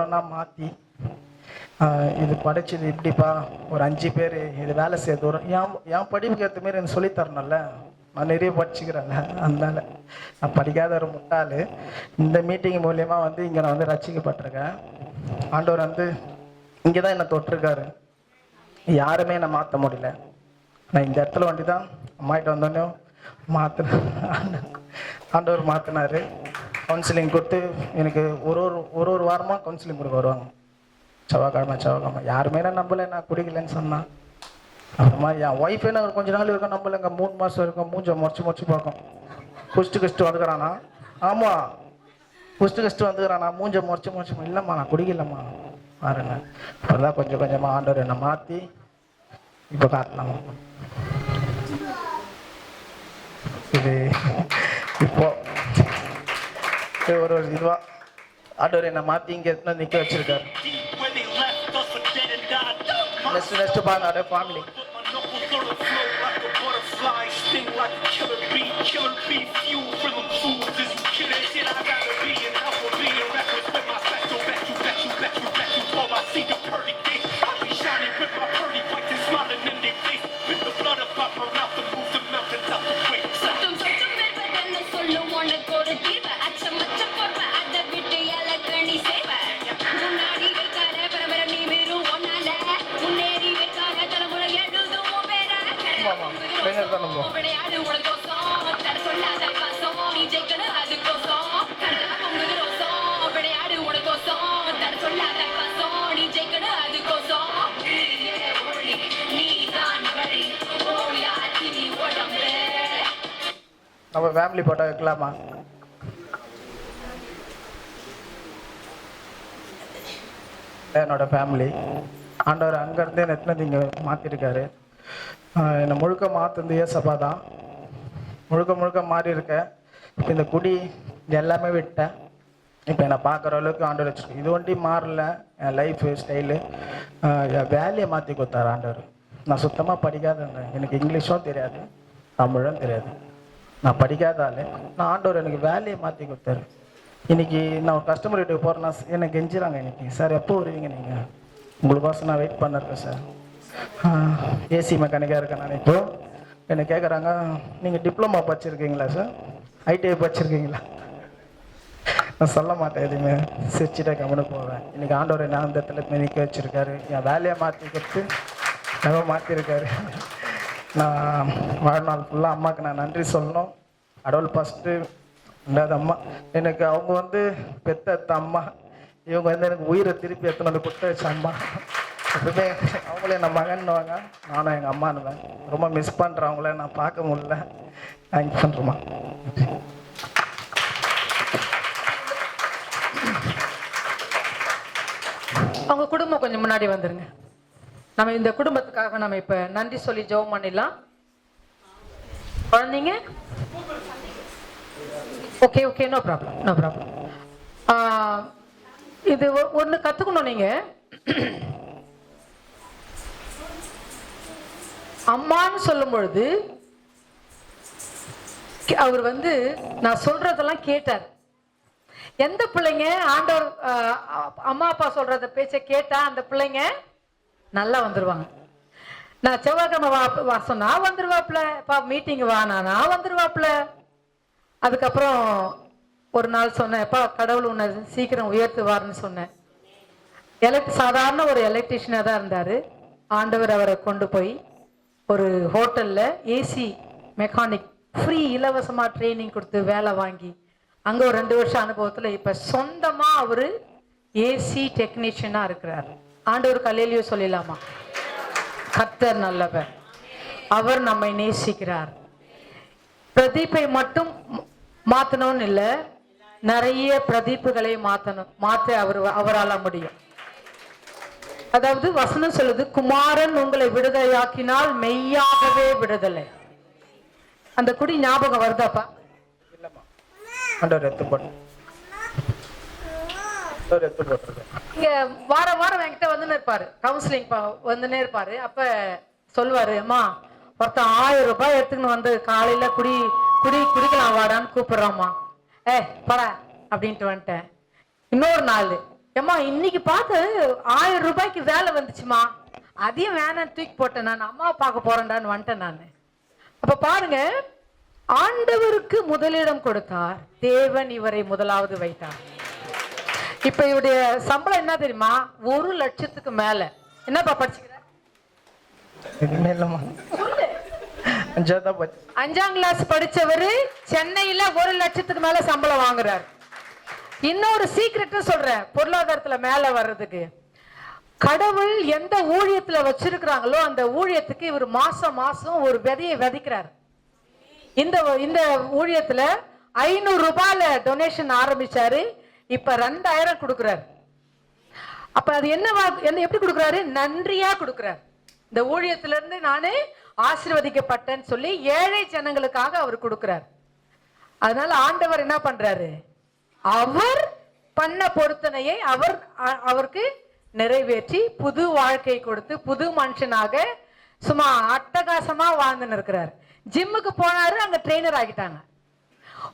ஒன்றா மாற்றி இது படிச்சது இப்படிப்பா ஒரு 5 பேர் இது வேலை செய்யறது வரும் என் படிப்புக்கு ஏற்ற மாரி எனக்கு சொல்லித்தரணும்ல. நான் நிறைய படிச்சுக்கிறேன்ல, அதனால நான் படிக்காத ஒரு முட்டாள் இந்த மீட்டிங் மூலியமாக வந்து இங்கே நான் வந்து ரசிக்கப்பட்டிருக்கேன். ஆண்டவர் வந்து இங்கே தான் என்னை தொட்டிருக்காரு. யாருமே என்னை மாற்ற முடியல. நான் இந்த இடத்துல வண்டி தான் அம்மாகிட்ட வந்தோடனே ஆண்டவர் மாற்றினார். கவுன்சிலிங் கொடுத்து எனக்கு ஒரு வாரமாக கவுன்சிலிங் கொடுக்க வருவாங்க. செவ்வாய்க்கிழமை யாருமே நான் நம்பலை, நான் குடிக்கலன்னு சொன்னான். அப்புறமா என் ஒய்ஃபே நான் கொஞ்ச நாள் இருக்கும் நம்பலைங்க. 3 மாதம் இருக்கும். மூஞ்ச முறைச்சி பார்க்கும். குஷ்டு வந்துக்கிறானா? ஆமாம், குஷ்டு வந்துக்கிறானா? மூஞ்ச முறைச்சி இல்லைம்மா நான் குடிக்கலம்மா பாருங்க. அப்போதான் கொஞ்சம் கொஞ்சமாக ஆண்டவர் என்னை மாற்றி இப்போ காட்டலாமா. இது இப்போ ஒரு இதுவா ஆண்டவர் என்னை மாற்றி இங்கே நிற்க வச்சிருக்காரு. நெக்ஸ்ட் பாருங்க ஃபேமிலி. நம்ம ஃபேமிலி போட்டோ வைக்கலாமா? என்னோட ஃபேமிலி ஆண்டவர் அங்கேருந்து என்ன எத்தனை இங்கே மாற்றிருக்காரு. என்னை முழுக்க மாற்றிருந்து ஏசப்பா தான். முழுக்க மாறி இருக்கேன். இப்போ இந்த குடி எல்லாமே விட்டேன். இப்போ என்னை பார்க்குற அளவுக்கு ஆண்டவர் வச்சுருக்கு. இது ஒண்டி மாறல. என் லைஃபு ஸ்டைலு என் வேலையை மாற்றி கொடுத்தாரு ஆண்டவர். நான் சுத்தமாக படிக்காதேன். எனக்கு இங்கிலீஷும் தெரியாது, தமிழும் தெரியாது. நான் படிக்காத ஆள். நான் ஆண்டவர் எனக்கு வேலையை மாற்றி கொடுத்தாரு. இன்றைக்கி நான் கஸ்டமர் வீட்டுக்கு போகிறேன்னா எனக்கு கெஞ்சுறாங்க. இன்றைக்கி சார் எப்போ வருவீங்க நீங்கள்? உங்களுக்கோசம் நான் வெயிட் பண்ணிருக்கேன் சார். ஏசி மெக்கானிக்காக இருக்கேன் நான். இப்போ என்னை கேட்குறாங்க, நீங்கள் டிப்ளமா படிச்சிருக்கீங்களா சார்? ஐடிஐ படிச்சிருக்கீங்களா? நான் சொல்ல மாட்டேன் எதுவுமே, சிரிச்சுட்டே கம்முன்னு போவேன். இன்றைக்கி ஆண்டவர் என்ன அந்த இடத்துல நிற்க வச்சுருக்காரு. என் வேலையை மாற்றி கொடுத்து எவ்வளோ மாற்றிருக்காரு. நான் வாழ்நாள் ஃபுல்லாக அம்மாவுக்கு நான் நன்றி சொல்லணும். கடவுள் ஃபஸ்ட்டு, ரெண்டாவது அம்மா. எனக்கு அவங்க வந்து பெத்த அம்மா. இவங்க வந்து எனக்கு உயிரை திருப்பி எத்தனை வந்து கொடுத்து வச்ச அம்மா. எப்பவுமே அவங்களே என் மகன்னுவாங்க, நானும் எங்கள் அம்மானுவேன். ரொம்ப மிஸ் பண்ணுறேன் அவங்கள. நான் பார்க்க முடியல. தேங்க்ஸ் பண்ணுறோமா. அவங்க குடும்பம் கொஞ்சம் முன்னாடி வந்துருங்க. நம்ம இந்த குடும்பத்துக்காக நம்ம இப்ப நன்றி சொல்லி ஜெபம் பண்ணிடலாம். குழந்தைங்க ஓகே நோ ப்ராப்ளம். இது ஒன்று கத்துக்கணும். நீங்க அம்மான்னு சொல்லும் பொழுது அவர் வந்து நான் சொல்றதெல்லாம் கேட்டார். எந்த பிள்ளைங்க ஆண்டவர் அம்மா அப்பா சொல்றத பேச்ச கேட்டா அந்த பிள்ளைங்க நல்லா வந்துருவாங்க. நான் செவ்வாய்க்கிழமை வாசனா வந்துருவாப்புல, மீட்டிங் வானா வந்துருவாப்புல. அதுக்கப்புறம் ஒரு நாள் சொன்னேன், கடவுள் உன்னை சீக்கிரம் உயர்த்துவார்னு சொன்னேன். சாதாரண ஒரு எலக்ட்ரிஷியனா தான் இருந்தாரு. ஆண்டவர் அவரை கொண்டு போய் ஒரு ஹோட்டல்ல ஏசி மெக்கானிக் ஃப்ரீ இலவசமா ட்ரைனிங் கொடுத்து வேலை வாங்கி அங்க ஒரு 2 வருஷம் அனுபவத்துல இப்ப சொந்தமா அவரு ஏசி டெக்னீஷியனா இருக்கிறார். ஆண்டவருக்கு அல்லேலூயா சொல்லலாமா? கர்த்தர் நல்லவர், அவர் நம்மை நேசிக்கிறார். பிரதீப்பை மட்டும் மாத்தணும்னு இல்ல, நிறைய பிரதீப்புகளை மாத்த அவரால் முடியும். அதாவது வசனம் சொல்லுது, குமாரன் உங்களை விடுதலையாக்கினால் மெய்யாகவே விடுதலை. அந்த குடி ஞாபகம் வருதாப்பா? இங்க வாரம் என்கிட்ட வந்துன்னு இருப்பாரு, கவுன்சிலிங் வந்துன்னே இருப்பாரு. அப்ப சொல்லுவாரு, அம்மா ஒருத்தன் 1000 ரூபாய் எடுத்துக்கணும் வந்து காலையில குடிக்கலாம் வாடான்னு கூப்பிடுறாம்மா. பட அப்படின்ட்டு வந்துட்டேன். இன்னொரு நாள் ஏம்மா இன்னைக்கு பார்த்து 1000 ரூபாய்க்கு வேலை வந்துச்சுமா, அதையும் வேணாம் தூக்கி போட்டேன், நான் அம்மாவை பார்க்க போறேன்டான்னு வந்துட்டேன் நான். அப்ப பாருங்க, ஆண்டவருக்கு முதலிடம் கொடுத்தார், தேவன் இவரை முதலாவது வைத்தார். இப்ப இவருடைய சம்பளம் என்ன தெரியுமா? 1 லட்சத்துக்கு மேல. என்னப்பா படிச்சுக்கிற? இல்லம்மா, 5ஆம் கிளாஸ் படிச்சவரு சென்னையில 1 லட்சத்துக்கு மேல சம்பளம் வாங்குறாரு. இன்னொரு சீக்ரெட் சொல்றேன், பொருளாதாரத்துல மேல வர்றதுக்கு. கடவுள் எந்த ஊழியத்துல வச்சிருக்கிறாங்களோ அந்த ஊழியத்துக்கு இவர் மாசம் மாசம் ஒரு விதையை விதைக்கிறார். இந்த ஊழியத்துல 500 ரூபாயில டொனேஷன் ஆரம்பிச்சாரு, இப்ப 2000 கொடுக்கிறாரு. அப்ப அது என்ன எப்படி கொடுக்கிறாரு? நன்றியா கொடுக்கிறார். இந்த ஊழியத்துல இருந்து நானு ஆசீர்வதிக்கப்பட்டேன்னு சொல்லி ஏழை ஜனங்களுக்காக அவர் கொடுக்கிறார். அதனால ஆண்டவர் என்ன பண்றாரு? அவர் பண்ண பொருத்தனையை அவருக்கு நிறைவேற்றி புது வாழ்க்கை கொடுத்து புது மனுஷனாக சும்மா அட்டகாசமா வாழ்ந்துன்னு இருக்கிறார். ஜிம்முக்கு போனாரு, அங்க ட்ரெயினர் ஆகிட்டாங்க.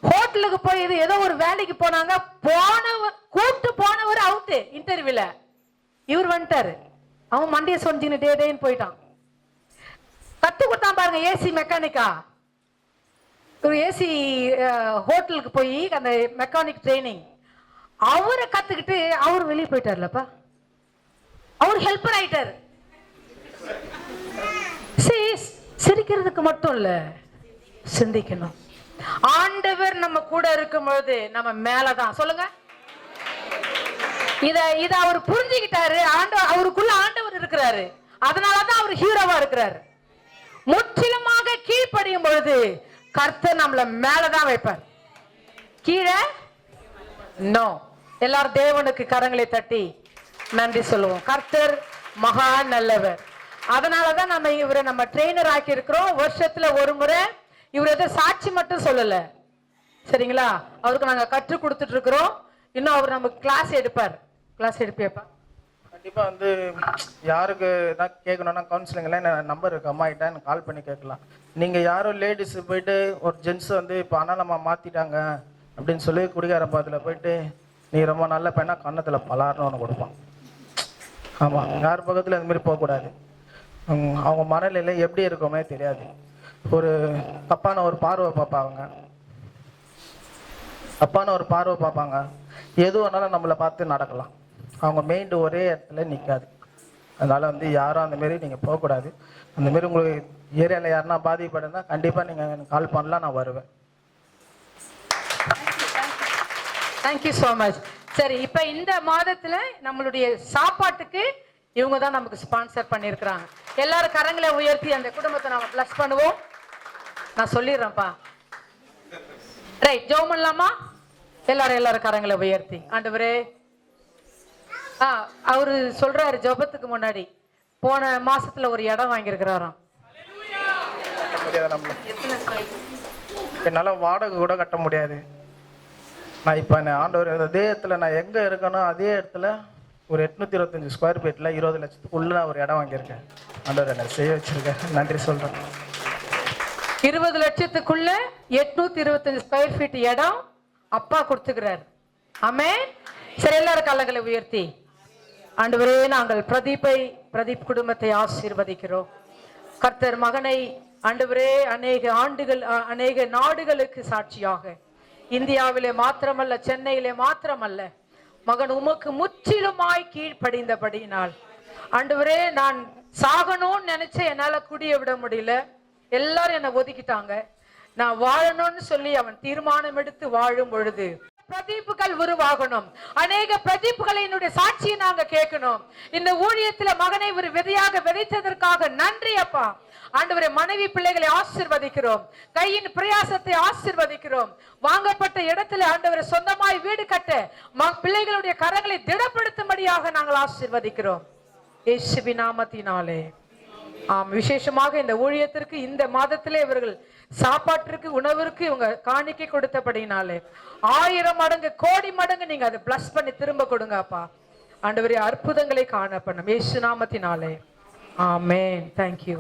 ஹோட்டலுக்கு போய் ஏதோ ஒரு வேலைக்கு போனாங்க, கூப்பிட்டு போனவர் அவுட்டு இன்டர்வியூல. இவர் வந்துட்டாரு, அவன் மண்டிய சொஞ்சின்னு டேன்னு போயிட்டான். கத்து கொடுத்தான் பாருங்க, ஏசி மெக்கானிக்கா. ஒரு ஏசி ஹோட்டலுக்கு போய் அந்த மெக்கானிக் ட்ரைனிங் அவரை கத்துக்கிட்டு அவர் வெளியே போயிட்டார்லப்பா. அவர் ஹெல்ப்பர் ஆயிட்டாரு. சிரிக்கிறதுக்கு மட்டும் இல்ல, சிந்திக்கணும். ஆண்டவர் நம்ம கூட இருக்கும் பொழுது நம்ம மேலதான். சொல்லுங்க, இத அவர் புரிஞ்சுக்கிட்டாரு. அவருக்குள்ள ஆண்டவர் இருக்கிறாரு, அதனாலதான் அவர் ஹீரோவா இருக்கிறாரு. முற்றிலுமாக கீழ்ப்படியும் பொழுது கர்த்தர் நம்மள மேலதான் வைப்பார், கீழே நோ. எல்லாரும் தேவனுக்கு கரங்களை தட்டி நன்றி சொல்லுவோம். கர்த்தர் மகா நல்லவர். அதனாலதான் நம்ம ட்ரெயினர் ஆக்கி இருக்கிறோம். வருஷத்துல ஒரு முறை இவர் எதை சாட்சி மட்டும் சொல்லல, சரிங்களா? அவருக்கு நாங்க கற்றுக் கொடுத்துட்டு இருக்கிறோம். இன்னும் அவர் நமக்கு கிளாஸ் எடுப்பார். கிளாஸ் எடுப்பேப்பா கண்டிப்பா. யாருக்கு தான் கேட்கணும்னா கவுன்சிலிங்ல நம்பர் இருக்கு, அம்மா கிட்ட கால் பண்ணி கேட்கலாம். நீங்க யாரும் லேடிஸ் போயிட்டு ஒரு ஜென்ஸ் இப்போ அண்ணாலம்மா மாத்திட்டாங்க அப்படின்னு சொல்லி குடிகார பாத்துல போயிட்டு நீ ரொம்ப நல்ல பையனா கன்னத்துல பலார்னு ஒன்று கொடுப்பான். ஆமா, யார் பக்கத்துல இந்த மாதிரி போகக்கூடாது. அவங்க மனநிலை எப்படி இருக்குமே தெரியாது. ஒரு தப்பான ஒரு பார்வை பார்ப்பாங்க. எது வேணாலும் நம்மளை பார்த்து நடக்கலாம். அவங்க மைண்டு ஒரே இடத்துல நிற்காது. அதனால யாரும் அந்த மாரி நீங்கள் போகக்கூடாது. அந்த மாரி உங்களுக்கு ஏரியாவில் யாருன்னா பாதிப்படுனா கண்டிப்பாக நீங்கள் எனக்கு கால் பண்ணலாம், நான் வருவேன். Thank you so much. சரி, இப்போ இந்த மாதத்தில் நம்மளுடைய சாப்பாட்டுக்கு இவங்க தான் நமக்கு ஸ்பான்சர் பண்ணியிருக்கிறாங்க. எல்லாரும் கரங்களை உயர்த்தி அந்த குடும்பத்தை நாம பிளஸ் பண்ணுவோம். நான் சொல்லிடுறேன்ப்பா. ரைட், ஜெபம் பண்ணலாமா? எல்லாரும் கரங்களை உயர்த்தி. ஆண்டவரே, அவரு சொல்றாரு ஜெபத்துக்கு முன்னாடி போன மாசத்துல ஒரு இடம் வாங்கியிருக்கிறாராம். என்னால வாடகை கூட கட்ட முடியாது. நான் இப்ப ஆண்டவர் அதே இடத்துல நான் எங்க இருக்கணும் அதே இடத்துல ஒரு 825 ஸ்கொயர் ஃபீட்ல 20 லட்சத்துக்குள்ள ஒரு இடம் வாங்கியிருக்கேன். ஆண்டவர் என்ன செய்ய வச்சிருக்கேன், நன்றி சொல்றேன். 20 லட்சத்துக்குள்ள 825 ஸ்கொயர் ஃபீட் இடம் அப்பா கொடுத்துக்கிறார். ஆமென். சரி, எல்லாரும் கரங்களை உயர்த்தி. ஆண்டவரே, நாங்கள் பிரதீப் குடும்பத்தை ஆசீர்வதிக்கிறோம். கர்த்தர் மகனை ஆண்டவரே அநேக நாடுகளுக்கு சாட்சியாக, இந்தியாவிலே மாத்திரமல்ல, சென்னையிலே மாத்திரமல்ல, மகன் உமக்கு முற்றிலுமாய் கீழ்ப்படிந்தபடியினால் ஆண்டவரே, நான் சாகணும்னு நினைச்ச என்னால குடிய விட முடியல. எல்லாரும் என்னை ஒதுக்கிட்டாங்க. நான் வாழணும்னு சொல்லி அவன் தீர்மானம் எடுத்து வாழும் பொழுது பிரதீப்புகள் உருவாகணும். அநேக பிரதீப்புகளினுடைய சாட்சியை நாங்க கேட்கணும். இந்த ஊழியத்துல மகனை ஒரு விதையாக விதைத்ததற்காக நன்றி அப்பா. ஆண்டவரே, மனைவி பிள்ளைகளை ஆசீர்வதிக்கிறோம். கையின் பிரயாசத்தை ஆசீர்வதிக்கிறோம். வாங்கப்பட்ட இடத்துல ஆண்டவரை சொந்தமாய் வீடு கட்ட பிள்ளைகளுடைய கரங்களை திடப்படுத்தும்படியாக நாங்கள் ஆசீர்வதிக்கிறோம் இயேசுவின் நாமத்தினாலே. விசேஷமாக இந்த ஊழியத்திற்கு இந்த மாதத்திலே இவர்கள் சாப்பாட்டிற்கு உணவிற்கு இவங்க காணிக்கை கொடுத்தபடினாலே 1000 மடங்கு கோடி மடங்கு நீங்க அதை பிளஸ் பண்ணி திரும்ப கொடுங்க அப்பா. ஆண்டவரே, அற்புதங்களை காணப்படும் இயேசு நாமத்தினாலே. ஆமென். தேங்க்யூ.